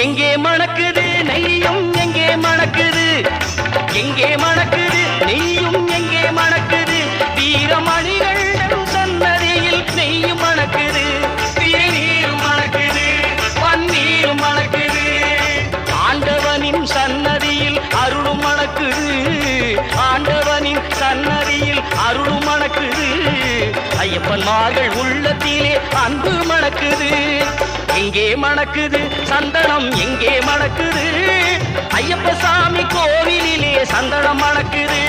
எங்கே மணக்குது நெய்யும் எங்கே மணக்குது, எங்கே மணக்குது நெய்யும் எங்கே மணக்குது, வீரமணிகள் சன்னதியில் நெய்யும் மணக்குது, திருநீரும் மணக்குது, பன்னீரும் மணக்குது, ஆண்டவனின் சன்னதியில் அருளும் மணக்குது, ஆண்டவனின் சன்னதியில் அருளும் மணக்குது, ஐயப்பன்மார்கள் உள்ளத்திலே அன்பு மணக்குது. எங்கே மணக்குது சந்தனம் எங்கே மணக்குது, ஐயப்ப சாமி கோவிலிலே சந்தனம் மணக்குது.